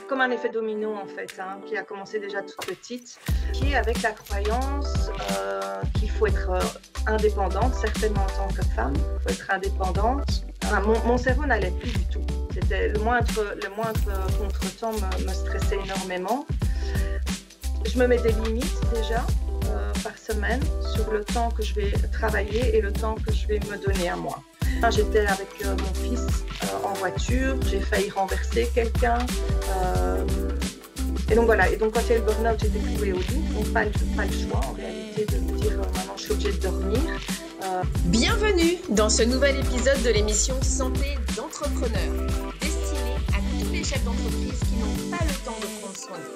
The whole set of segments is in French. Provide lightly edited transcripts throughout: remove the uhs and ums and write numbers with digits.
comme un effet domino en fait, hein, qui a commencé déjà toute petite, qui est avec la croyance qu'il faut être indépendante, certainement en tant que femme, il faut être indépendante. Enfin, mon cerveau n'allait plus du tout. C'était le moindre contretemps me stressait énormément. Je me mets des limites déjà par semaine sur le temps que je vais travailler et le temps que je vais me donner à moi. J'étais avec mon fils en voiture, j'ai failli renverser quelqu'un. Et donc voilà, et donc quand il y a eu le burn-out, j'étais clouée au lit, donc pas le choix en réalité de me dire maintenant je suis obligée de dormir. Bienvenue dans ce nouvel épisode de l'émission Santé d'entrepreneur, destinée à tous les chefs d'entreprise qui n'ont pas le temps de prendre soin d'eux.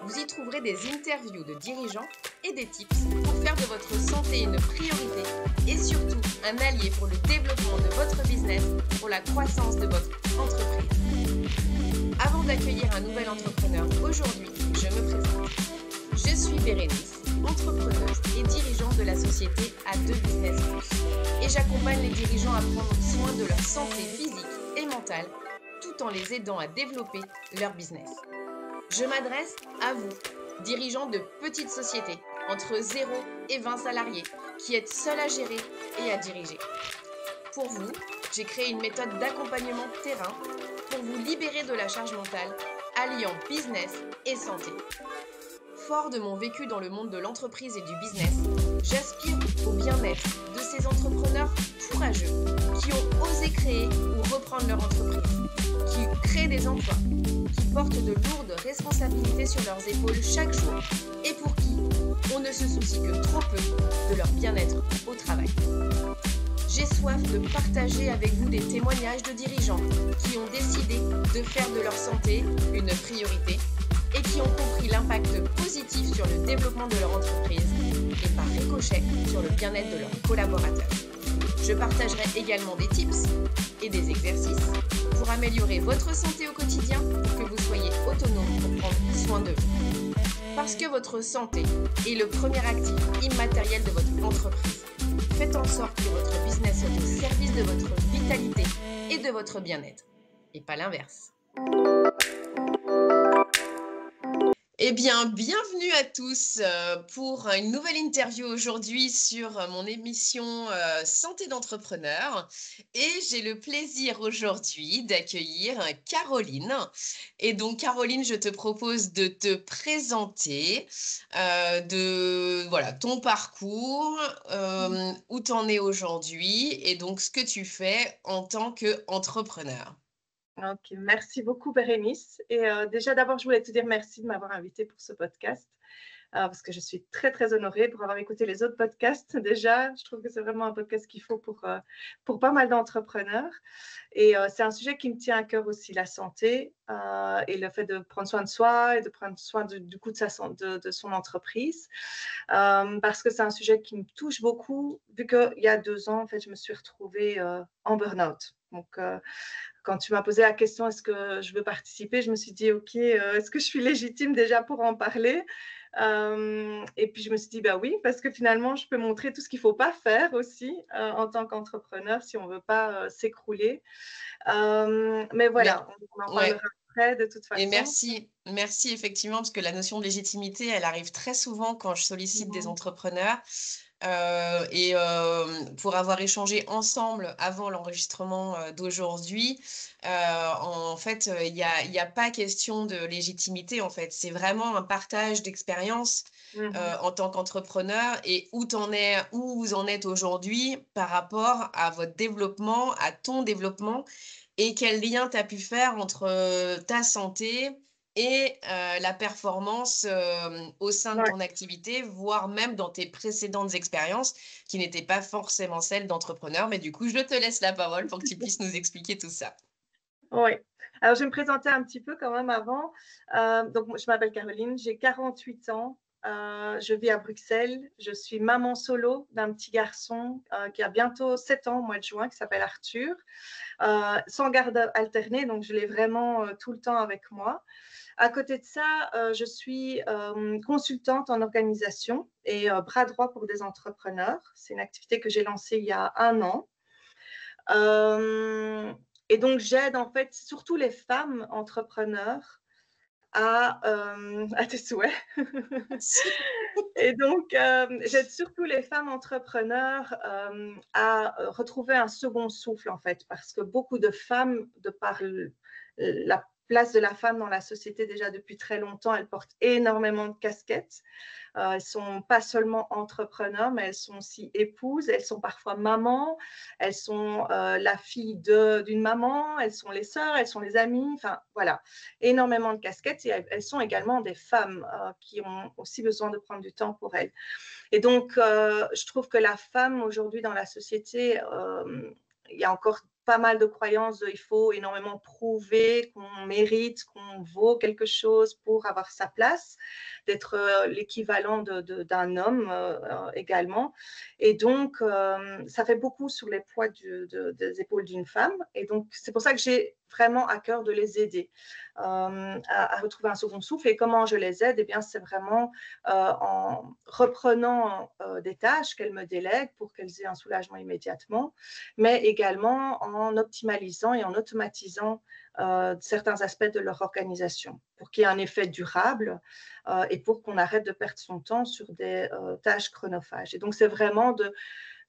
Vous y trouverez des interviews de dirigeants et des tips pour faire de votre santé une priorité et surtout un allié pour le développement de votre business, pour la croissance de votre entreprise. Avant d'accueillir un nouvel entrepreneur, aujourd'hui, je me présente. Je suis Bérénice, entrepreneuse et dirigeante de la société A2 Business Plus. Et j'accompagne les dirigeants à prendre soin de leur santé physique et mentale, tout en les aidant à développer leur business. Je m'adresse à vous, dirigeants de petites sociétés, entre 0 et 20 salariés, qui êtes seuls à gérer et à diriger. Pour vous, j'ai créé une méthode d'accompagnement terrain pour vous libérer de la charge mentale, alliant business et santé. Fort de mon vécu dans le monde de l'entreprise et du business, j'aspire au bien-être de ces entrepreneurs courageux qui ont osé créer ou reprendre leur entreprise, qui créent des emplois, qui portent de lourdes responsabilités sur leurs épaules chaque jour et pour qui on ne se soucie que trop peu de leur bien-être au travail. J'ai soif de partager avec vous des témoignages de dirigeants qui ont décidé de faire de leur santé une priorité et qui ont compris l'impact positif sur le développement de leur entreprise et par ricochet sur le bien-être de leurs collaborateurs. Je partagerai également des tips et des exercices pour améliorer votre santé au quotidien pour que vous soyez autonome pour prendre soin de vous. Parce que votre santé est le premier actif immatériel de votre entreprise. Faites en sorte que votre business soit au service de votre vitalité et de votre bien-être, et pas l'inverse. Eh bien, bienvenue à tous pour une nouvelle interview aujourd'hui sur mon émission Santé d'entrepreneur. Et j'ai le plaisir aujourd'hui d'accueillir Caroline. Et donc, Caroline, je te propose de te présenter, ton parcours, où tu en es aujourd'hui et donc ce que tu fais en tant qu'entrepreneur. Ok, merci beaucoup Bérénice. Et déjà d'abord, je voulais te dire merci de m'avoir invitée pour ce podcast parce que je suis très très honorée pour avoir écouté les autres podcasts. Déjà, je trouve que c'est vraiment un podcast qu'il faut pour pas mal d'entrepreneurs. Et c'est un sujet qui me tient à cœur aussi, la santé et le fait de prendre soin de soi et de prendre soin du coup de son entreprise. Parce que c'est un sujet qui me touche beaucoup, vu qu'il y a 2 ans, en fait, je me suis retrouvée en burn-out. Donc, quand tu m'as posé la question, est-ce que je veux participer, je me suis dit, OK, est-ce que je suis légitime déjà pour en parler et puis, je me suis dit, bah oui, parce que finalement, je peux montrer tout ce qu'il ne faut pas faire aussi en tant qu'entrepreneur si on ne veut pas s'écrouler. Mais voilà, on en parlera après de toute façon. Et merci effectivement, parce que la notion de légitimité, elle arrive très souvent quand je sollicite des entrepreneurs. Pour avoir échangé ensemble avant l'enregistrement d'aujourd'hui, en fait, il n'y a pas question de légitimité, en fait. C'est vraiment un partage d'expérience en tant qu'entrepreneur et où vous en êtes aujourd'hui par rapport à votre développement, à ton développement et quel lien tu as pu faire entre ta santé et la performance au sein de ton activité, voire même dans tes précédentes expériences qui n'étaient pas forcément celles d'entrepreneur. Mais du coup, je te laisse la parole pour que tu puisses nous expliquer tout ça. Oui. Alors, je vais me présenter un petit peu quand même avant. Donc, je m'appelle Caroline, j'ai 48 ans. Je vis à Bruxelles. Je suis maman solo d'un petit garçon qui a bientôt 7 ans au mois de juin, qui s'appelle Arthur, sans garde alternée. Donc, je l'ai vraiment tout le temps avec moi. À côté de ça, je suis consultante en organisation et bras droit pour des entrepreneurs. C'est une activité que j'ai lancée il y a 1 an. Et donc, j'aide en fait surtout les femmes entrepreneurs à tes souhaits. Et donc, j'aide surtout les femmes entrepreneurs à retrouver un second souffle, en fait, parce que beaucoup de femmes, de par la place de la femme dans la société déjà depuis très longtemps, elles portent énormément de casquettes. Elles ne sont pas seulement entrepreneurs, mais elles sont aussi épouses, elles sont parfois mamans, elles sont la fille d'une maman, elles sont les sœurs, elles sont les amies, enfin voilà, énormément de casquettes. Et elles sont également des femmes qui ont aussi besoin de prendre du temps pour elles. Et donc, je trouve que la femme aujourd'hui dans la société, il y a encore pas mal de croyances il faut énormément prouver qu'on mérite, qu'on vaut quelque chose pour avoir sa place, d'être l'équivalent d'un homme également. Et donc, ça fait beaucoup sur les poids des épaules d'une femme. Et donc, c'est pour ça que j'ai vraiment à cœur de les aider à retrouver un second souffle. Et comment je les aide? Eh bien, c'est vraiment en reprenant des tâches qu'elles me délèguent pour qu'elles aient un soulagement immédiatement, mais également en optimalisant et en automatisant certains aspects de leur organisation pour qu'il y ait un effet durable et pour qu'on arrête de perdre son temps sur des tâches chronophages. Et donc, c'est vraiment de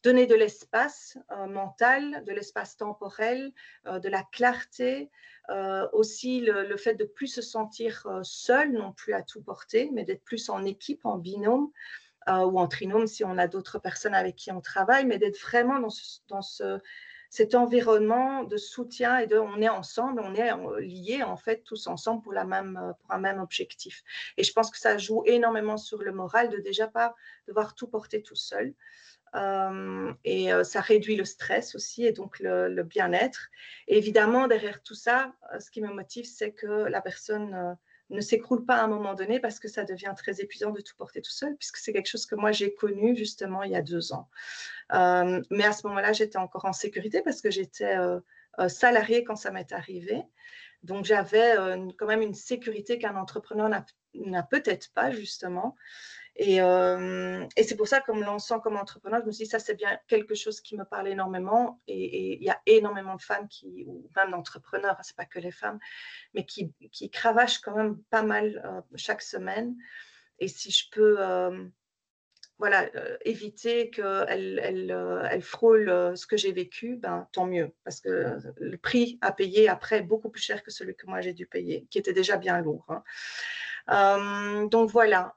donner de l'espace mental, de l'espace temporel, de la clarté, aussi le fait de ne plus se sentir seul, non plus à tout porter, mais d'être plus en équipe, en binôme ou en trinôme si on a d'autres personnes avec qui on travaille, mais d'être vraiment dans cet environnement de soutien et on est ensemble, on est liés en fait tous ensemble pour un même objectif. Et je pense que ça joue énormément sur le moral de déjà pas devoir tout porter tout seul. Et ça réduit le stress aussi et donc le bien-être. Et évidemment, derrière tout ça, ce qui me motive, c'est que la personne ne s'écroule pas à un moment donné parce que ça devient très épuisant de tout porter tout seul, puisque c'est quelque chose que moi j'ai connu justement il y a 2 ans. Mais à ce moment-là, j'étais encore en sécurité parce que j'étais salariée quand ça m'est arrivé. Donc j'avais quand même une sécurité qu'un entrepreneur n'a peut-être pas justement. Et c'est pour ça qu'en me lançant comme entrepreneur, je me suis dit, ça, c'est bien quelque chose qui me parle énormément. Et il y a énormément de femmes ou même d'entrepreneurs, ce n'est pas que les femmes, mais qui cravachent quand même pas mal chaque semaine. Et si je peux éviter qu'elles frôlent ce que j'ai vécu, ben, tant mieux. Parce que le prix à payer après est beaucoup plus cher que celui que moi j'ai dû payer, qui était déjà bien lourd. Hein. Donc voilà.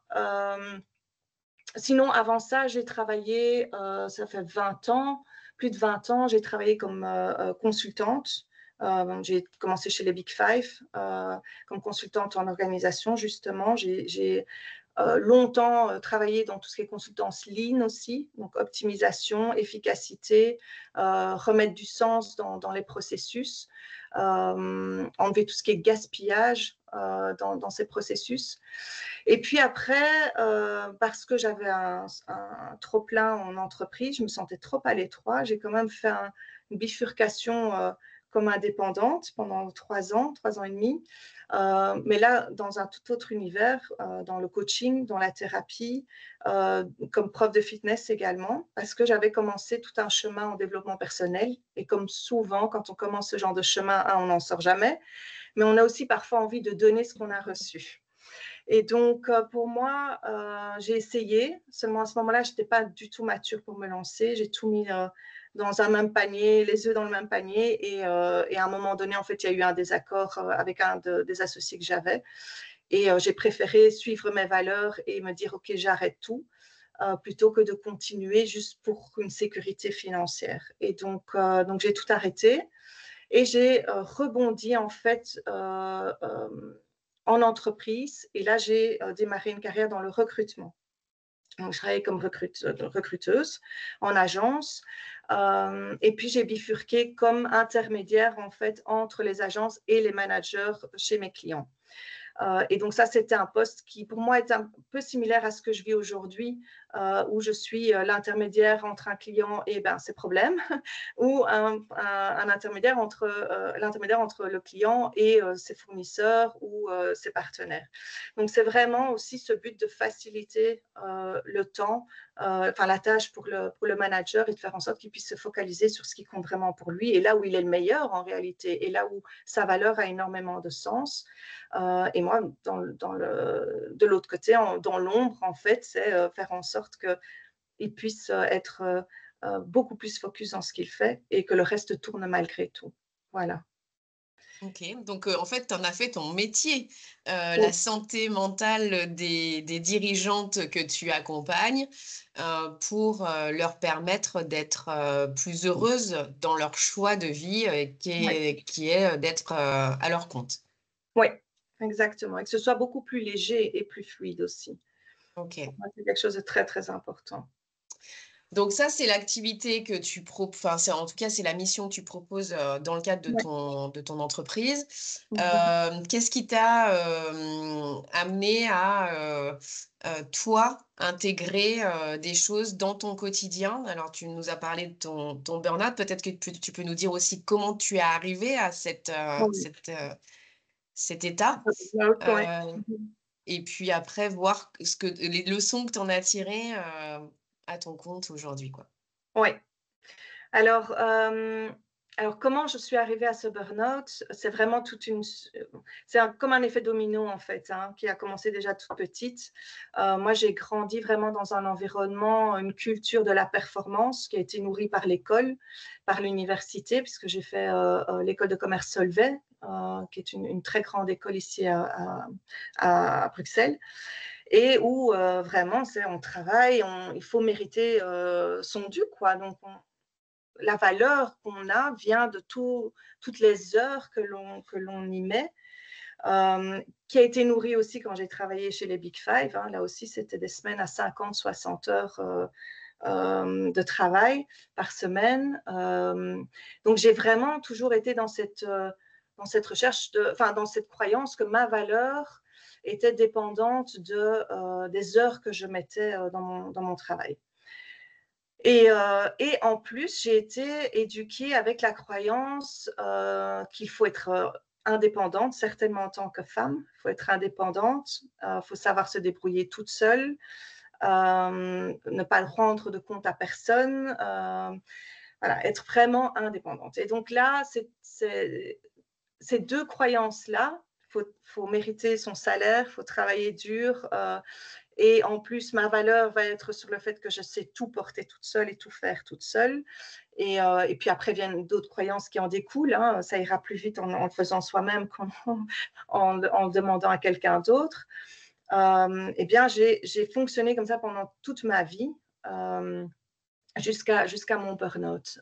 Sinon, avant ça, j'ai travaillé, ça fait 20 ans, plus de 20 ans, j'ai travaillé comme consultante. J'ai commencé chez les Big Five comme consultante en organisation, justement. J'ai longtemps travaillé dans tout ce qui est consultance lean aussi, donc optimisation, efficacité, remettre du sens dans les processus, enlever tout ce qui est gaspillage dans ces processus. Et puis après, parce que j'avais un trop-plein en entreprise, je me sentais trop à l'étroit, j'ai quand même fait une bifurcation comme indépendante pendant 3 ans et demi. Mais là, dans un tout autre univers, dans le coaching, dans la thérapie, comme prof de fitness également, parce que j'avais commencé tout un chemin en développement personnel. Et comme souvent, quand on commence ce genre de chemin, on n'en sort jamais. Mais on a aussi parfois envie de donner ce qu'on a reçu. Et donc, pour moi, j'ai essayé. Seulement à ce moment-là, je n'étais pas du tout mature pour me lancer. J'ai tout mis dans un même panier, les œufs dans le même panier. Et à un moment donné, en fait, il y a eu un désaccord avec un des associés que j'avais. Et j'ai préféré suivre mes valeurs et me dire, OK, j'arrête tout, plutôt que de continuer juste pour une sécurité financière. Et donc j'ai tout arrêté. Et j'ai rebondi, en fait, en entreprise. Et là, j'ai démarré une carrière dans le recrutement. Donc, je travaillais comme recruteuse en agence. Et puis, j'ai bifurqué comme intermédiaire, en fait, entre les agences et les managers chez mes clients. Et donc, ça, c'était un poste qui, pour moi, est un peu similaire à ce que je vis aujourd'hui où je suis l'intermédiaire entre un client et ses problèmes, ou un intermédiaire entre le client et ses fournisseurs ou ses partenaires. Donc, c'est vraiment aussi ce but de faciliter le temps, la tâche pour le manager et de faire en sorte qu'il puisse se focaliser sur ce qui compte vraiment pour lui et là où il est le meilleur en réalité et là où sa valeur a énormément de sens. Et moi, de l'autre côté, dans l'ombre, en fait, c'est faire en sorte qu'il puisse être beaucoup plus focus dans ce qu'il fait et que le reste tourne malgré tout. Voilà. Ok, donc en fait, tu en as fait ton métier, Oui. la santé mentale des dirigeantes que tu accompagnes pour leur permettre d'être plus heureuses dans leur choix de vie qui est d'être à leur compte. Oui, exactement. Et que ce soit beaucoup plus léger et plus fluide aussi. Ok. Pour moi, c'est quelque chose de très, très important. Donc ça, c'est l'activité que tu proposes, enfin, en tout cas, c'est la mission que tu proposes dans le cadre de ton entreprise. Qu'est-ce qui t'a amené à, toi, intégrer des choses dans ton quotidien? Alors, tu nous as parlé de ton burn-out. Peut-être que tu peux nous dire aussi comment tu es arrivé à cet état. Ouais. Et puis après, voir les leçons que tu en as tirées à ton compte aujourd'hui, quoi. Oui. Alors, comment je suis arrivée à ce burn-out? C'est vraiment comme un effet domino en fait, qui a commencé déjà toute petite. Moi, j'ai grandi vraiment dans un environnement, une culture de la performance qui a été nourrie par l'école, par l'université, puisque j'ai fait l'école de commerce Solvay, qui est une très grande école ici à Bruxelles. Et où vraiment, on travaille, il faut mériter son dû, quoi. Donc, la valeur qu'on a vient de toutes les heures que l'on y met, qui a été nourrie aussi quand j'ai travaillé chez les Big Five. Là aussi, c'était des semaines à 50, 60 heures de travail par semaine. Donc, j'ai vraiment toujours été dans cette recherche, dans cette croyance que ma valeur était dépendante des heures que je mettais dans mon travail. Et en plus, j'ai été éduquée avec la croyance qu'il faut être indépendante, certainement en tant que femme. Il faut être indépendante, il faut savoir se débrouiller toute seule, ne pas rendre de compte à personne, voilà, être vraiment indépendante. Et donc là, ces deux croyances-là, il faut mériter son salaire, il faut travailler dur, et en plus, ma valeur va être sur le fait que je sais tout porter toute seule et tout faire toute seule. Et puis après, viennent d'autres croyances qui en découlent. Ça ira plus vite en le faisant soi-même qu'en demandant à quelqu'un d'autre. Eh bien, j'ai fonctionné comme ça pendant toute ma vie, jusqu'à mon burn-out.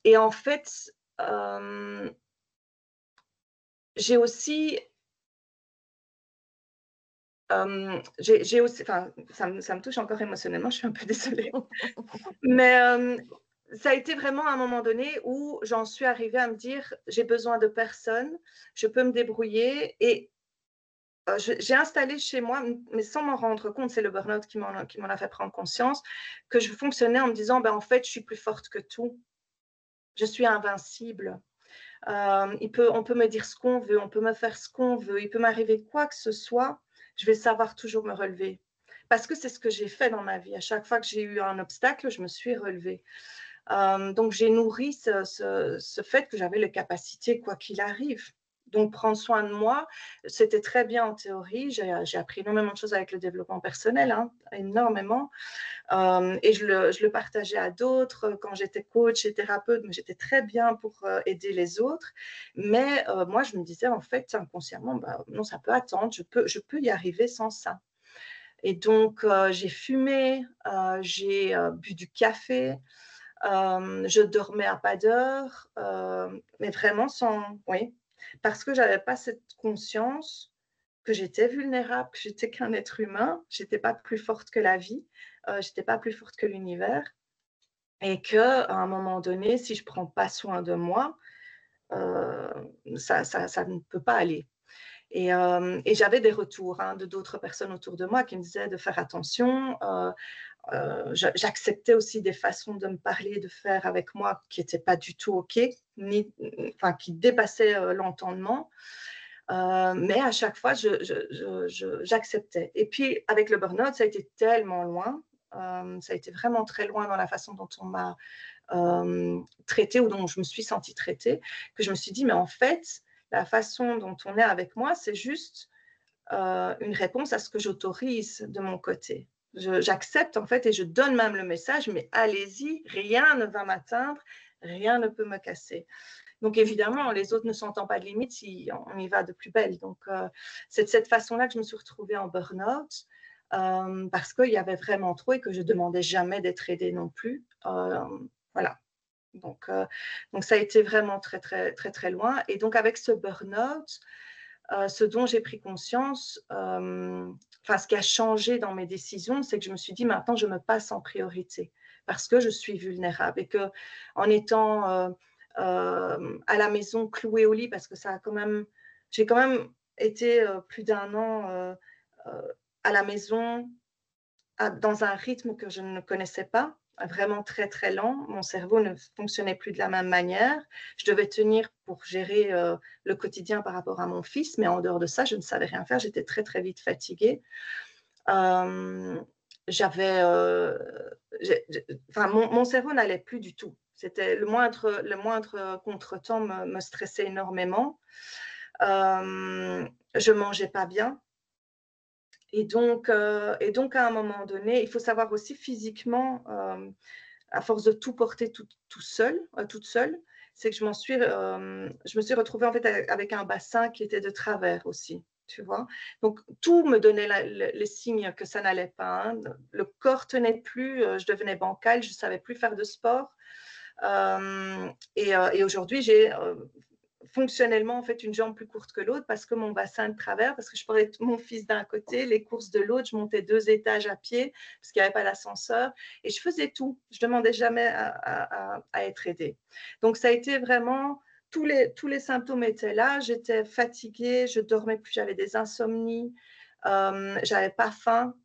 Et en fait, j'ai aussi... j'ai aussi, ça me touche encore émotionnellement, je suis un peu désolée. Mais ça a été vraiment un moment donné où j'en suis arrivée à me dire, j'ai besoin de personne, je peux me débrouiller. Et j'ai installé chez moi, mais sans m'en rendre compte, c'est le burn-out qui m'en a fait prendre conscience, que je fonctionnais en me disant, en fait, je suis plus forte que tout. Je suis invincible. On peut me dire ce qu'on veut, on peut me faire ce qu'on veut, il peut m'arriver quoi que ce soit, je vais savoir toujours me relever. Parce que c'est ce que j'ai fait dans ma vie. À chaque fois que j'ai eu un obstacle, je me suis relevée. Donc, j'ai nourri ce fait que j'avais les capacités, quoi qu'il arrive. Donc, prendre soin de moi, c'était très bien en théorie. J'ai appris énormément de choses avec le développement personnel, énormément. Et je le partageais à d'autres quand j'étais coach et thérapeute, mais j'étais très bien pour aider les autres. Mais moi, je me disais, en fait, inconsciemment, non, ça peut attendre, je peux y arriver sans ça. Et donc, j'ai fumé, j'ai bu du café, je dormais à pas d'heure, mais vraiment oui, parce que je n'avais pas cette conscience que j'étais vulnérable, que j'étais qu'un être humain, je n'étais pas plus forte que la vie, je n'étais pas plus forte que l'univers, et qu'à un moment donné, si je ne prends pas soin de moi, ça ne peut pas aller. Et j'avais des retours de d'autres personnes autour de moi qui me disaient de faire attention. J'acceptais aussi des façons de me parler, de faire avec moi qui n'étaient pas du tout OK, qui dépassaient l'entendement. Mais à chaque fois, j'acceptais. Et puis, avec le burn-out, ça a été tellement loin. Ça a été vraiment très loin dans la façon dont on m'a traitée ou dont je me suis sentie traitée, que je me suis dit, mais en fait, la façon dont on est avec moi, c'est juste une réponse à ce que j'autorise de mon côté. J'accepte en fait et je donne même le message, mais allez-y, rien ne va m'atteindre, rien ne peut me casser. Donc évidemment, les autres ne s'entendent pas de limite si on y va de plus belle. Donc c'est de cette façon-là que je me suis retrouvée en burn-out parce qu'il y avait vraiment trop et que je ne demandais jamais d'être aidée non plus. Voilà. Donc ça a été vraiment très, très, très, très loin. Et donc avec ce burn-out, ce dont j'ai pris conscience, ce qui a changé dans mes décisions, c'est que je me suis dit maintenant je me passe en priorité parce que je suis vulnérable et que en étant à la maison clouée au lit, parce que j'ai quand même été plus d'1 an à la maison dans un rythme que je ne connaissais pas, vraiment très très lent. Mon cerveau ne fonctionnait plus de la même manière. Je devais tenir pour gérer le quotidien par rapport à mon fils, mais en dehors de ça, je ne savais rien faire. J'étais très très vite fatiguée. Mon cerveau n'allait plus du tout. C'était le moindre contretemps me stressait énormément. Je mangeais pas bien. Et donc, à un moment donné, il faut savoir aussi physiquement, à force de tout porter toute seule, c'est que je me suis retrouvée en fait avec un bassin qui était de travers aussi, tu vois. Donc, tout me donnait les signes que ça n'allait pas. Le corps tenait plus, je devenais bancale, je ne savais plus faire de sport. Et aujourd'hui, j'ai fonctionnellement en fait une jambe plus courte que l'autre parce que mon bassin de travers, parce que je portais mon fils d'un côté, les courses de l'autre, je montais 2 étages à pied parce qu'il n'y avait pas d'ascenseur et je faisais tout. Je ne demandais jamais à être aidée. Donc ça a été vraiment, tous les symptômes étaient là. J'étais fatiguée, je dormais plus, j'avais des insomnies, j'avais pas faim.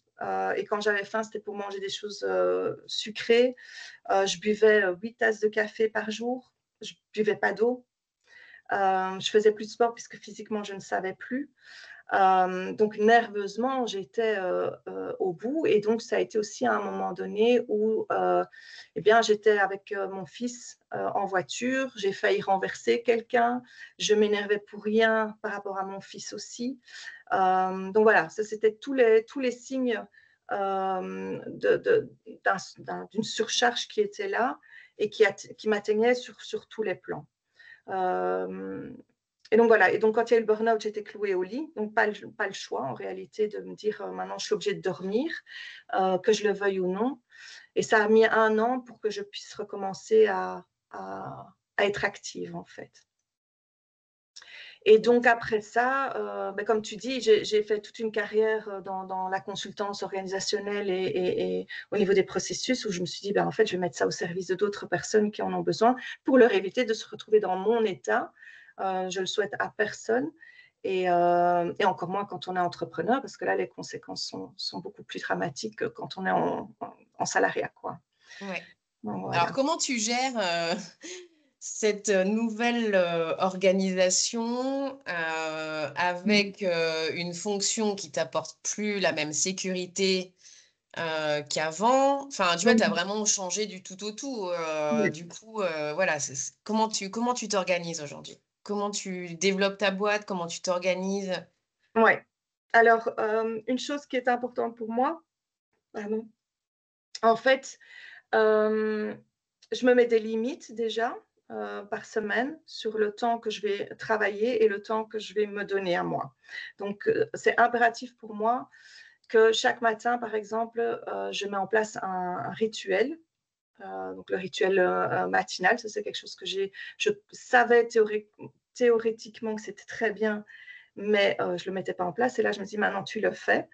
Et quand j'avais faim, c'était pour manger des choses sucrées. Je buvais 8 tasses de café par jour. Je ne buvais pas d'eau. Je faisais plus de sport puisque physiquement, je ne savais plus. Donc, nerveusement, j'étais au bout. Et donc, ça a été aussi à un moment donné où j'étais avec mon fils en voiture. J'ai failli renverser quelqu'un. Je m'énervais pour rien par rapport à mon fils aussi. Donc, voilà, ça, c'était tous les signes d'une surcharge qui était là et qui m'atteignait sur tous les plans. Et donc voilà, et donc quand il y a eu le burn-out, j'étais clouée au lit, donc pas le choix en réalité de me dire maintenant je suis obligée de dormir, que je le veuille ou non. Et ça a mis 1 an pour que je puisse recommencer à être active en fait. Et donc après ça, comme tu dis, j'ai fait toute une carrière dans la consultance organisationnelle et au niveau des processus où je me suis dit, en fait, je vais mettre ça au service de d'autres personnes qui en ont besoin pour leur éviter de se retrouver dans mon état. Je le souhaite à personne et encore moins quand on est entrepreneur parce que là, les conséquences sont beaucoup plus dramatiques que quand on est en salariat, quoi. Ouais. Donc, voilà. Alors, comment tu gères cette nouvelle organisation avec une fonction qui t'apporte plus la même sécurité qu'avant? Enfin, tu vois, tu as vraiment changé du tout au tout. Oui. Du coup, voilà, comment tu t'organises aujourd'hui? Comment tu développes ta boîte? Comment tu t'organises? Ouais. Alors, une chose qui est importante pour moi, en fait, je me mets des limites déjà par semaine sur le temps que je vais travailler et le temps que je vais me donner à moi. Donc, c'est impératif pour moi que chaque matin, par exemple, je mets en place un rituel. Donc, le rituel matinal, ça c'est quelque chose que je savais théoriquement que c'était très bien, mais je ne le mettais pas en place. Et là, je me dis, maintenant, tu le fais.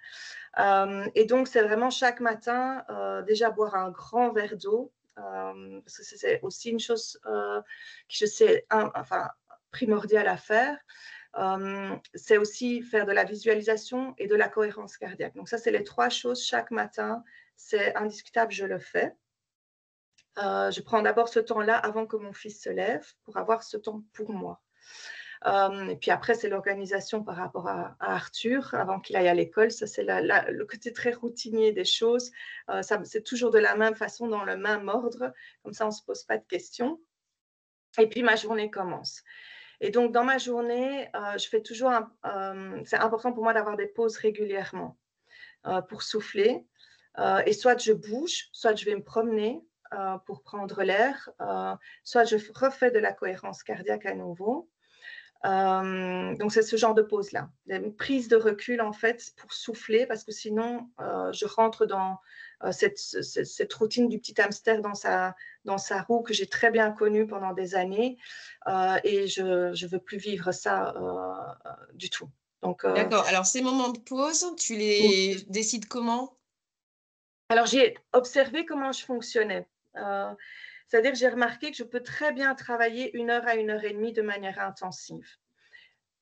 Et donc, c'est vraiment chaque matin, déjà boire un grand verre d'eau, parce que c'est aussi une chose qui je sais primordiale à faire. c'est aussi faire de la visualisation et de la cohérence cardiaque. Donc ça, c'est les 3 choses chaque matin. C'est indiscutable, je le fais. Je prends d'abord ce temps-là avant que mon fils se lève pour avoir ce temps pour moi. Et puis après, c'est l'organisation par rapport à Arthur avant qu'il aille à l'école. Ça, c'est le côté très routinier des choses. C'est toujours de la même façon, dans le même ordre. Comme ça, on ne se pose pas de questions. Et puis, ma journée commence. Et donc, dans ma journée, je fais toujours c'est important pour moi d'avoir des pauses régulièrement pour souffler. Et soit je bouge, soit je vais me promener pour prendre l'air, soit je refais de la cohérence cardiaque à nouveau. Donc, c'est ce genre de pause-là. Une prise de recul, en fait, pour souffler, parce que sinon, je rentre dans cette routine du petit hamster dans sa roue que j'ai très bien connue pendant des années. Et je ne veux plus vivre ça du tout. Donc, D'accord. Alors, ces moments de pause, tu les décides comment? alors, j'ai observé comment je fonctionnais. C'est-à-dire que j'ai remarqué que je peux très bien travailler 1 heure à 1 heure et demie de manière intensive.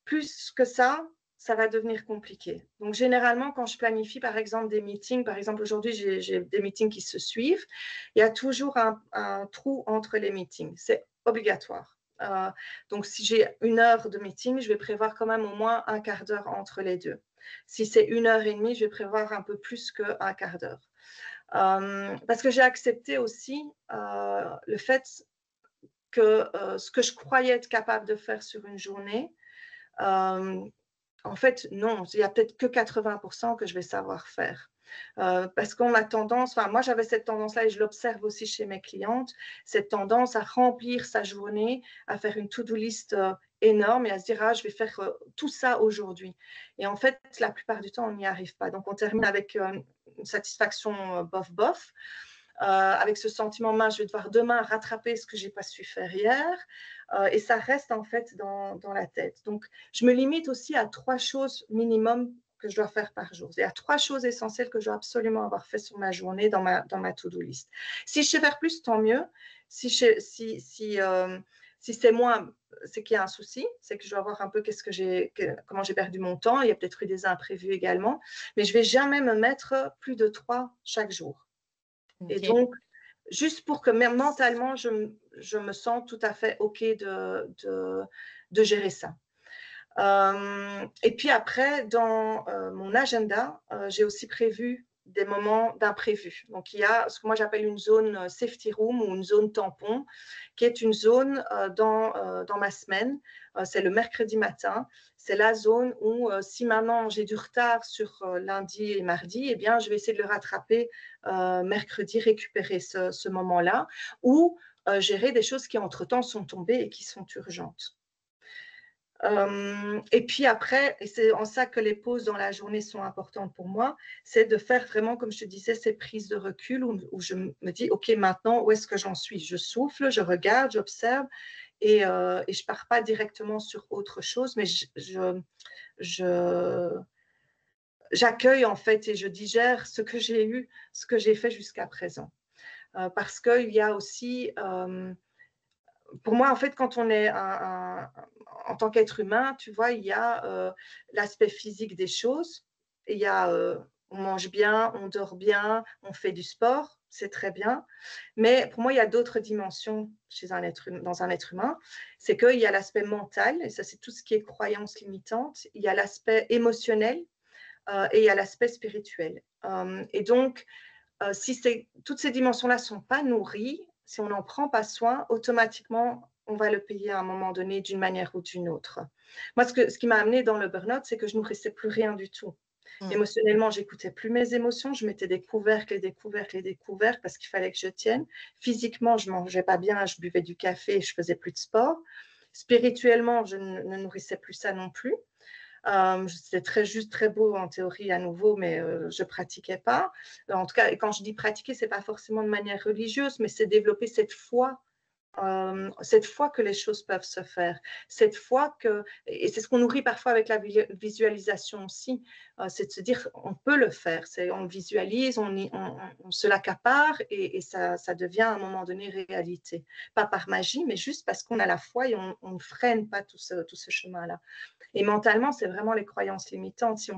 Plus que ça, ça va devenir compliqué. Donc, généralement, quand je planifie, par exemple, des meetings, par exemple, aujourd'hui, j'ai des meetings qui se suivent, il y a toujours un trou entre les meetings. C'est obligatoire. Donc, si j'ai 1 heure de meeting, je vais prévoir quand même au moins un quart d'heure entre les deux. Si c'est 1 heure et demie, je vais prévoir un peu plus qu'un quart d'heure. Parce que j'ai accepté aussi le fait que ce que je croyais être capable de faire sur une journée, en fait, non, il n'y a peut-être que 80% que je vais savoir faire. Parce qu'on a tendance, moi j'avais cette tendance-là et je l'observe aussi chez mes clientes, cette tendance à remplir sa journée, à faire une to-do list énorme et à se dire, je vais faire tout ça aujourd'hui. Et en fait, la plupart du temps, on n'y arrive pas. Donc, on termine avec une satisfaction bof-bof. Avec ce sentiment, je vais devoir demain rattraper ce que je n'ai pas su faire hier. Et ça reste en fait dans la tête. Donc, je me limite aussi à 3 choses minimum que je dois faire par jour. Il y a 3 choses essentielles que je dois absolument avoir fait sur ma journée dans ma to-do list. Si je sais faire plus, tant mieux. Si c'est moins, c'est qu'il y a un souci, c'est que je dois voir un peu comment j'ai perdu mon temps. Il y a peut-être eu des imprévus également. Mais je ne vais jamais me mettre plus de 3 chaque jour. Et donc, juste pour que même mentalement, je me sens tout à fait OK de gérer ça. Et puis après, dans mon agenda, j'ai aussi prévu des moments d'imprévus. Donc, il y a ce que moi j'appelle une zone safety room ou une zone tampon, qui est une zone dans ma semaine. C'est le mercredi matin. C'est la zone où, si maintenant j'ai du retard sur lundi et mardi, eh bien, je vais essayer de le rattraper mercredi, récupérer ce moment-là, ou gérer des choses qui, entre-temps, sont tombées et qui sont urgentes. Et puis après, et c'est en ça que les pauses dans la journée sont importantes pour moi, c'est de faire vraiment, comme je te disais, ces prises de recul où je me dis, OK, maintenant, où est-ce que j'en suis? Je souffle, je regarde, j'observe et je ne pars pas directement sur autre chose, mais j'accueille en fait et je digère ce que j'ai eu, ce que j'ai fait jusqu'à présent. Parce qu'il y a aussi... pour moi, en fait, quand on est en tant qu'être humain, tu vois, il y a l'aspect physique des choses. Il y a, on mange bien, on dort bien, on fait du sport, c'est très bien. Mais pour moi, il y a d'autres dimensions dans un être humain. C'est qu'il y a l'aspect mental, et ça, c'est tout ce qui est croyance limitante. Il y a l'aspect émotionnel et il y a l'aspect spirituel. Et donc, si toutes ces dimensions-là ne sont pas nourries, si on n'en prend pas soin, automatiquement, on va le payer à un moment donné d'une manière ou d'une autre. Moi, ce qui m'a amené dans le burn-out, c'est que je ne nourrissais plus rien du tout. Émotionnellement, je n'écoutais plus mes émotions, je mettais des couvercles parce qu'il fallait que je tienne. Physiquement, je ne mangeais pas bien, je buvais du café et je ne faisais plus de sport. Spirituellement, je ne nourrissais plus ça non plus. C'était très beau en théorie à nouveau, mais je ne pratiquais pas. En tout cas, quand je dis pratiquer, ce n'est pas forcément de manière religieuse, mais c'est développer cette foi cette foi que les choses peuvent se faire, cette foi que, et c'est ce qu'on nourrit parfois avec la visualisation aussi, c'est de se dire on peut le faire, on visualise, on se l'accapare et ça devient à un moment donné réalité. Pas par magie, mais juste parce qu'on a la foi et on ne freine pas tout ce chemin-là. Et mentalement, c'est vraiment les croyances limitantes. Si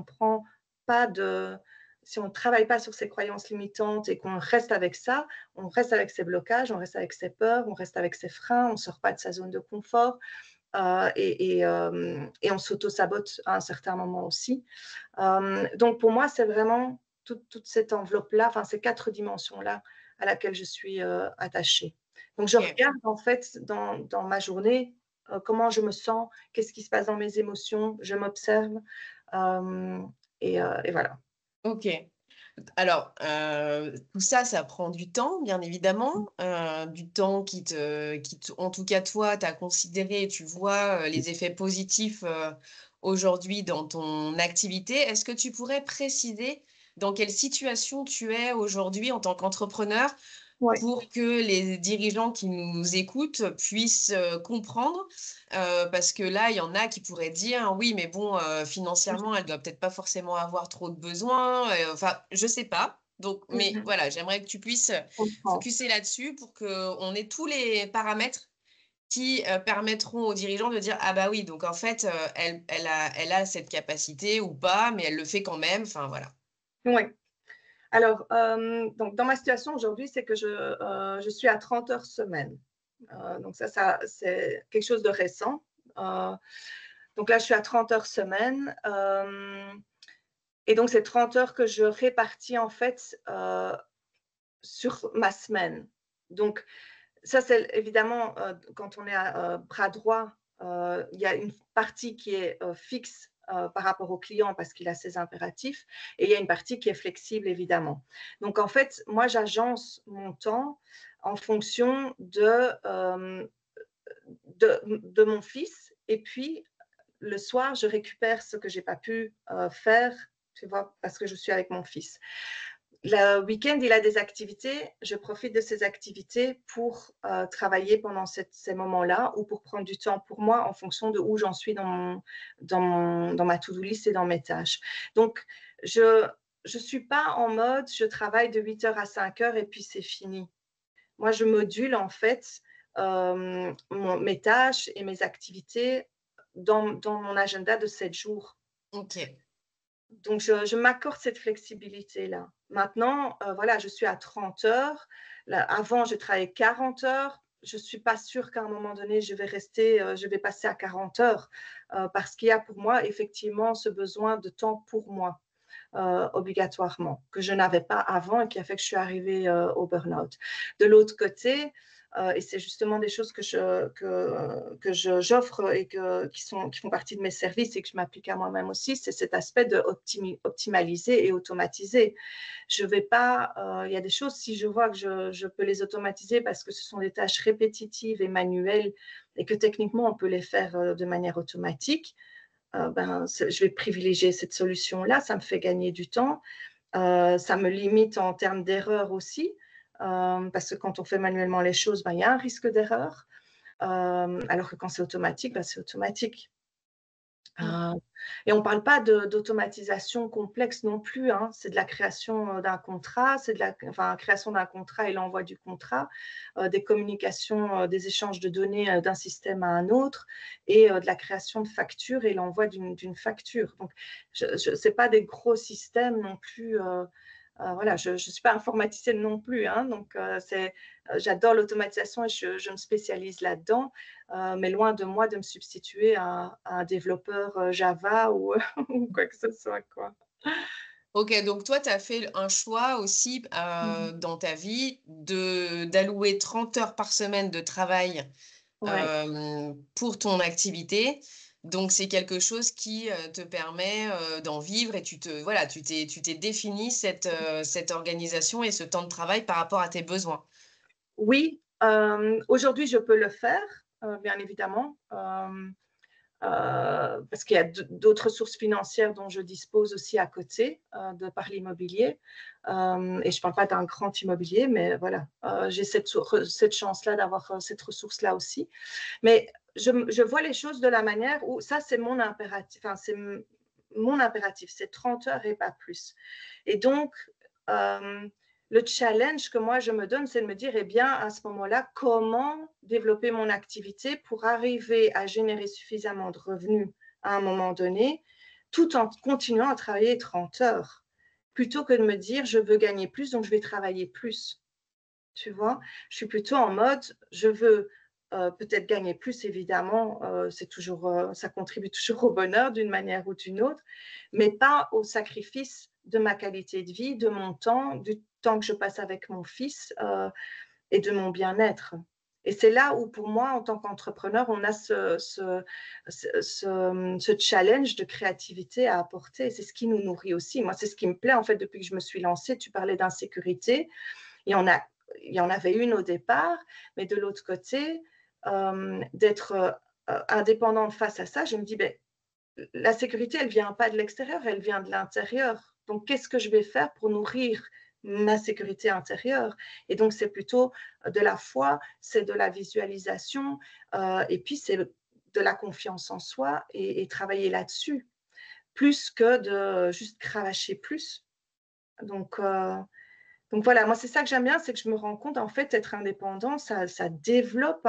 on ne travaille pas sur ces croyances limitantes et qu'on reste avec ça, on reste avec ses blocages, on reste avec ses peurs, on reste avec ses freins, on ne sort pas de sa zone de confort et on s'auto-sabote à un certain moment aussi. Donc pour moi, c'est vraiment toute cette enveloppe-là, enfin ces 4 dimensions-là à laquelle je suis attachée. Donc je regarde en fait dans ma journée comment je me sens, qu'est-ce qui se passe dans mes émotions, je m'observe et voilà. Ok. Alors, tout ça, ça prend du temps, bien évidemment, du temps en tout cas, toi, tu as considéré, tu vois les effets positifs aujourd'hui dans ton activité. Est-ce que tu pourrais préciser dans quelle situation tu es aujourd'hui en tant qu'entrepreneur Ouais. pour que les dirigeants qui nous écoutent puissent comprendre? Parce que là, il y en a qui pourraient dire: «Oui, mais bon, financièrement, elle doit peut-être pas forcément avoir trop de besoins», enfin, je sais pas. Donc mais Mhm. voilà, j'aimerais que tu puisses Je comprends. focuser là-dessus pour qu'on ait tous les paramètres qui, permettront aux dirigeants de dire: «Ah bah oui, donc en fait, elle a cette capacité ou pas, mais elle le fait quand même», enfin voilà. Ouais. Alors, donc dans ma situation aujourd'hui, c'est que je suis à 30 heures semaine. Donc ça, c'est quelque chose de récent. Euh, donc là, je suis à 30 heures semaine. Et donc, c'est 30 heures que je répartis en fait sur ma semaine. Donc, ça, c'est évidemment, quand on est à bras droit, il y a une partie qui est fixe par rapport au client parce qu'il a ses impératifs et il y a une partie qui est flexible, évidemment. Donc, en fait, moi, j'agence mon temps en fonction de mon fils et puis le soir, je récupère ce que je n'ai pas pu faire, tu vois, parce que je suis avec mon fils. Le week-end, il a des activités. Je profite de ces activités pour travailler pendant ces moments-là ou pour prendre du temps pour moi en fonction de où j'en suis dans ma to-do list et dans mes tâches. Donc, je ne suis pas en mode je travaille de 8 heures à 5 heures et puis c'est fini. Moi, je module en fait mes tâches et mes activités dans mon agenda de 7 jours. OK. Donc, je m'accorde cette flexibilité-là. Maintenant, voilà, je suis à 30 heures. Là, avant, je travaillais 40 heures. Je ne suis pas sûre qu'à un moment donné, je vais passer à 40 heures parce qu'il y a pour moi effectivement ce besoin de temps pour moi. Obligatoirement, que je n'avais pas avant et qui a fait que je suis arrivée au burn-out. De l'autre côté, et c'est justement des choses que j'offre et qui font partie de mes services et que je m'applique à moi-même aussi, c'est cet aspect de optimaliser et automatiser. Je vais pas, il y a des choses, si je vois que je peux les automatiser parce que ce sont des tâches répétitives et manuelles et que techniquement on peut les faire de manière automatique, je vais privilégier cette solution-là, ça me fait gagner du temps, ça me limite en termes d'erreur aussi, parce que quand on fait manuellement les choses, il y a un risque d'erreur, alors que quand c'est automatique, c'est automatique. Mmh. Et on ne parle pas d'automatisation complexe non plus, hein. C'est de la création d'un contrat, c'est de la création d'un contrat et l'envoi du contrat, des communications, des échanges de données d'un système à un autre et de la création de factures et l'envoi d'une facture. Donc, ce n'est pas des gros systèmes non plus. Voilà, je ne suis pas informaticienne non plus, hein, donc j'adore l'automatisation et je me spécialise là-dedans, mais loin de moi de me substituer à un développeur Java ou, ou quoi que ce soit, quoi. OK, donc toi, tu as fait un choix aussi, Mmh. dans ta vie d'allouer 30 heures par semaine de travail, Ouais. pour ton activité. Donc c'est quelque chose qui, te permet, d'en vivre et voilà, tu t'es défini cette organisation et ce temps de travail par rapport à tes besoins. Oui, aujourd'hui, je peux le faire, bien évidemment. parce qu'il y a d'autres sources financières dont je dispose aussi à côté de par l'immobilier. Et je ne parle pas d'un grand immobilier, mais voilà, j'ai cette chance-là d'avoir cette ressource-là aussi. Mais je vois les choses de la manière où ça, c'est mon impératif. Enfin, c'est mon impératif, c'est 30 heures et pas plus. Et donc, le challenge que moi je me donne, c'est de me dire, eh bien, à ce moment-là, comment développer mon activité pour arriver à générer suffisamment de revenus à un moment donné, tout en continuant à travailler 30 heures, plutôt que de me dire, je veux gagner plus, donc je vais travailler plus. Tu vois, je suis plutôt en mode, je veux peut-être gagner plus, évidemment, c'est toujours, ça contribue toujours au bonheur d'une manière ou d'une autre, mais pas au sacrifice de ma qualité de vie, de mon temps, du temps que je passe avec mon fils et de mon bien-être. Et c'est là où, pour moi, en tant qu'entrepreneur, on a ce challenge de créativité à apporter. C'est ce qui nous nourrit aussi. Moi, c'est ce qui me plaît, en fait, depuis que je me suis lancée. Tu parlais d'insécurité. Il y en avait une au départ, mais de l'autre côté, d'être indépendante face à ça, je me dis, ben, la sécurité, elle ne vient pas de l'extérieur, elle vient de l'intérieur. Donc, qu'est-ce que je vais faire pour nourrir ma sécurité intérieure? Et donc, c'est plutôt de la foi, c'est de la visualisation, et puis c'est de la confiance en soi et travailler là-dessus, plus que de juste cravacher plus. Donc, donc voilà, moi, c'est ça que j'aime bien, c'est que je me rends compte, en fait, être indépendant, ça développe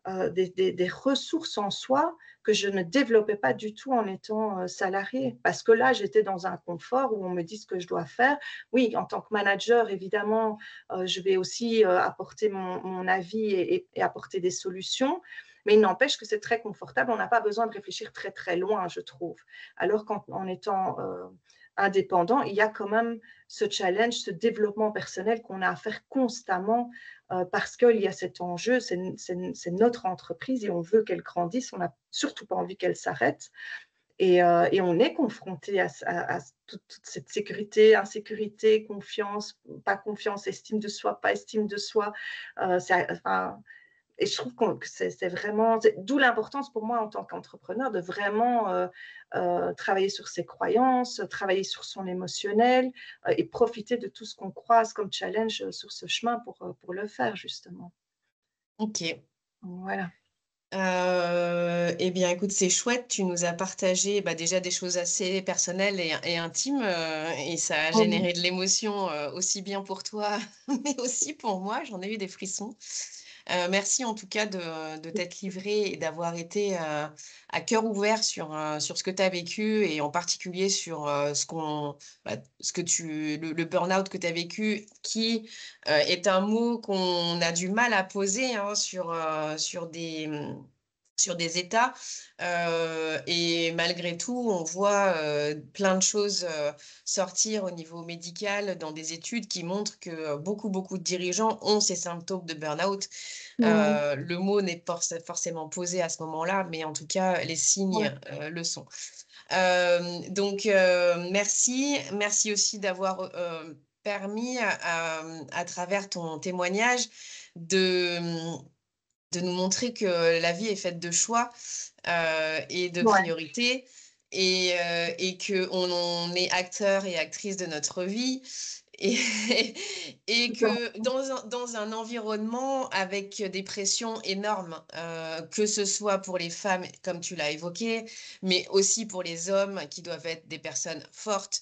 des ressources en soi que je ne développais pas du tout en étant salariée. Parce que là, j'étais dans un confort où on me dit ce que je dois faire. Oui, en tant que manager, évidemment, je vais aussi apporter mon avis et apporter des solutions. Mais il n'empêche que c'est très confortable. On n'a pas besoin de réfléchir très, très loin, je trouve. Alors qu'en étant indépendant, il y a quand même ce challenge, ce développement personnel qu'on a à faire constamment parce qu'il y a cet enjeu, c'est notre entreprise et on veut qu'elle grandisse, on n'a surtout pas envie qu'elle s'arrête. Et on est confronté à toute cette sécurité, insécurité, confiance, pas confiance, estime de soi, pas estime de soi. Enfin, et je trouve que c'est vraiment, d'où l'importance pour moi en tant qu'entrepreneur de vraiment travailler sur ses croyances, travailler sur son émotionnel et profiter de tout ce qu'on croise comme challenge sur ce chemin pour le faire justement. Ok. Voilà. Eh bien, écoute, c'est chouette. Tu nous as partagé déjà des choses assez personnelles et intimes, et ça a généré de l'émotion aussi bien pour toi, mais aussi pour moi. J'en ai eu des frissons. Merci en tout cas de t'être livré et d'avoir été à cœur ouvert sur ce que tu as vécu et en particulier sur le burn-out que tu as vécu, qui est un mot qu'on a du mal à poser hein, sur des états. Et malgré tout, on voit plein de choses sortir au niveau médical dans des études qui montrent que beaucoup de dirigeants ont ces symptômes de burn-out. Le mot n'est pas forcément posé à ce moment-là, mais en tout cas, les signes le sont. Donc, merci aussi d'avoir permis à travers ton témoignage de nous montrer que la vie est faite de choix et de priorités et qu'on est acteur et actrice de notre vie et, et que dans un environnement avec des pressions énormes, que ce soit pour les femmes, comme tu l'as évoqué, mais aussi pour les hommes qui doivent être des personnes fortes,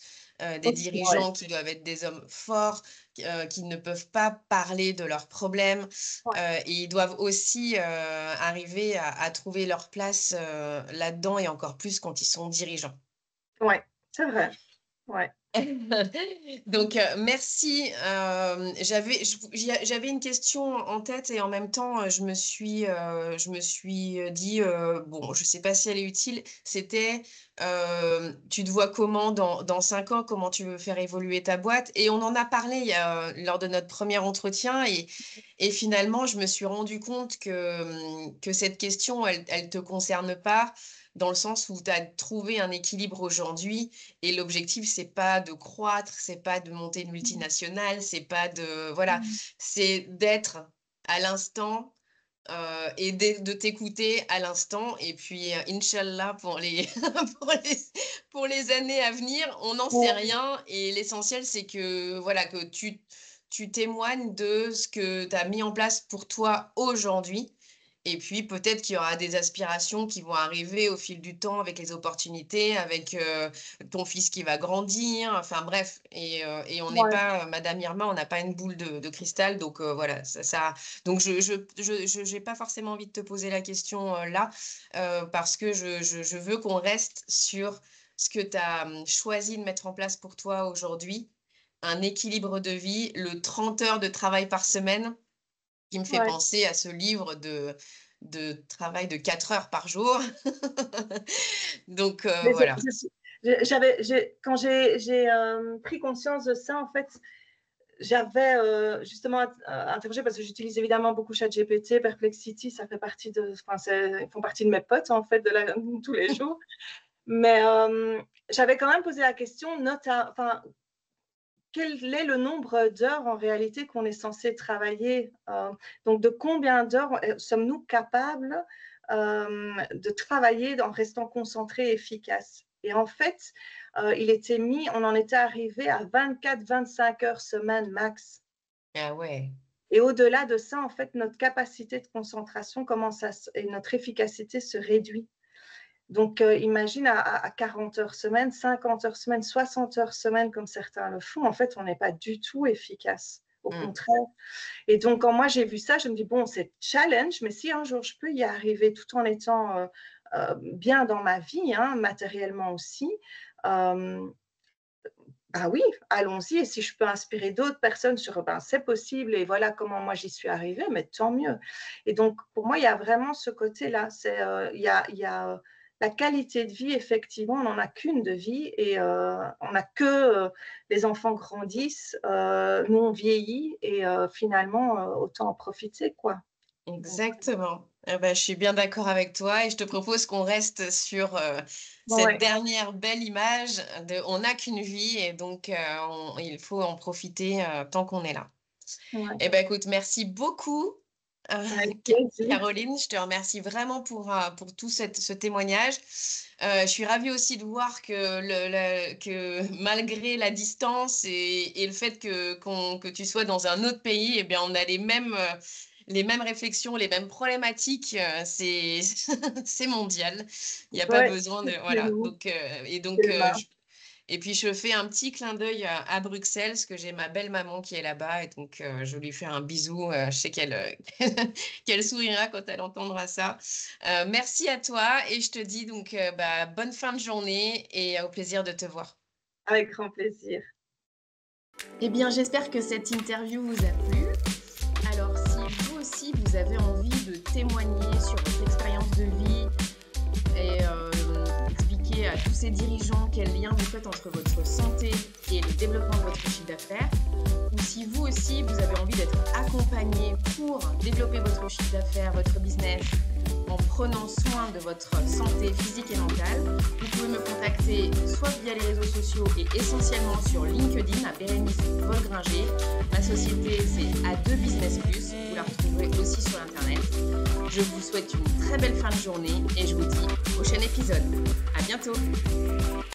des dirigeants qui doivent être des hommes forts, qui ne peuvent pas parler de leurs problèmes et ils doivent aussi arriver à trouver leur place là-dedans et encore plus quand ils sont dirigeants. Oui, c'est vrai. Ouais. Donc, merci. J'avais une question en tête et en même temps, je me suis dit, bon, je ne sais pas si elle est utile. C'était, tu te vois comment dans 5 ans, comment tu veux faire évoluer ta boîte? Et on en a parlé lors de notre premier entretien et finalement, je me suis rendu compte que cette question, elle ne te concerne pas dans le sens où tu as trouvé un équilibre aujourd'hui et l'objectif, c'est pas de croître, c'est pas de monter une multinationale, c'est pas de voilà, c'est d'être à l'instant et de t'écouter à l'instant. Et puis, Inch'Allah, pour les années à venir, on n'en sait Ouais, rien. Et l'essentiel, c'est que, voilà, que tu témoignes de ce que tu as mis en place pour toi aujourd'hui. Et puis, peut-être qu'il y aura des aspirations qui vont arriver au fil du temps avec les opportunités, avec ton fils qui va grandir. Enfin, bref. Et on n'est ouais, pas, Madame Irma, on n'a pas une boule de cristal. Donc, voilà, donc, j'ai pas forcément envie de te poser la question là, parce que je veux qu'on reste sur ce que tu as choisi de mettre en place pour toi aujourd'hui, un équilibre de vie, le 30 heures de travail par semaine, qui me fait ouais. penser à ce livre de travail de 4 heures par jour. Donc, Mais voilà. quand j'ai pris conscience de ça, en fait, j'avais justement interrogé parce que j'utilise évidemment beaucoup ChatGPT, Perplexity, ça fait partie ils font partie de mes potes en fait tous les jours. Mais j'avais quand même posé la question, enfin, quel est le nombre d'heures en réalité qu'on est censé travailler donc, de combien d'heures sommes-nous capables de travailler en restant concentrés et efficaces? Et en fait, on en était arrivé à 24-25 heures semaine max. Ah ouais. Et au-delà de ça, en fait, notre capacité de concentration et notre efficacité se réduit. Donc, imagine à 40 heures semaine, 50 heures semaine, 60 heures semaine, comme certains le font, en fait, on n'est pas du tout efficace. Au Mmh. contraire. Et donc, quand moi j'ai vu ça, je me dis, bon, c'est challenge, mais si un jour je peux y arriver tout en étant bien dans ma vie, hein, matériellement aussi, bah oui, allons-y. Et si je peux inspirer d'autres personnes sur ben, c'est possible et voilà comment moi j'y suis arrivée, mais tant mieux. Et donc, pour moi, il y a vraiment ce côté-là. Il y a la qualité de vie, effectivement, on n'en a qu'une de vie et on n'a que les enfants grandissent, nous on vieillit et finalement, autant en profiter, quoi. Donc, Exactement. Eh ben, je suis bien d'accord avec toi et je te propose qu'on reste sur cette ouais, dernière belle image de on n'a qu'une vie et donc il faut en profiter tant qu'on est là. ouais, Eh ben, écoute, merci beaucoup, avec plaisir. Caroline. Je te remercie vraiment pour tout ce témoignage. Je suis ravie aussi de voir que malgré la distance et le fait que tu sois dans un autre pays, eh bien, on a les mêmes réflexions, les mêmes problématiques. C'est mondial. Il n'y a pas Ouais, besoin de... c'est Voilà. nous, Donc, c'est humain. et puis, je fais un petit clin d'œil à Bruxelles, parce que j'ai ma belle-maman qui est là-bas. Et donc, je lui fais un bisou. Je sais qu'elle sourira quand elle entendra ça. Merci à toi. Et je te dis donc bah, bonne fin de journée et au plaisir de te voir. Avec grand plaisir. Eh bien, j'espère que cette interview vous a plu. Alors, si vous aussi, vous avez envie de témoigner sur votre expérience de vie et expliquer à tous ces dirigeants quel lien vous faites entre votre santé et le développement de votre chiffre d'affaires, ou si vous aussi, vous avez envie d'être accompagné pour développer votre chiffre d'affaires, votre business, en prenant soin de votre santé physique et mentale, vous pouvez me contacter soit via les réseaux sociaux et essentiellement sur LinkedIn à Bérénice Volgringer. Ma société, c'est A2 Business Plus. Vous la retrouverez aussi sur Internet. Je vous souhaite une très belle fin de journée et je vous dis au prochain épisode. À bientôt.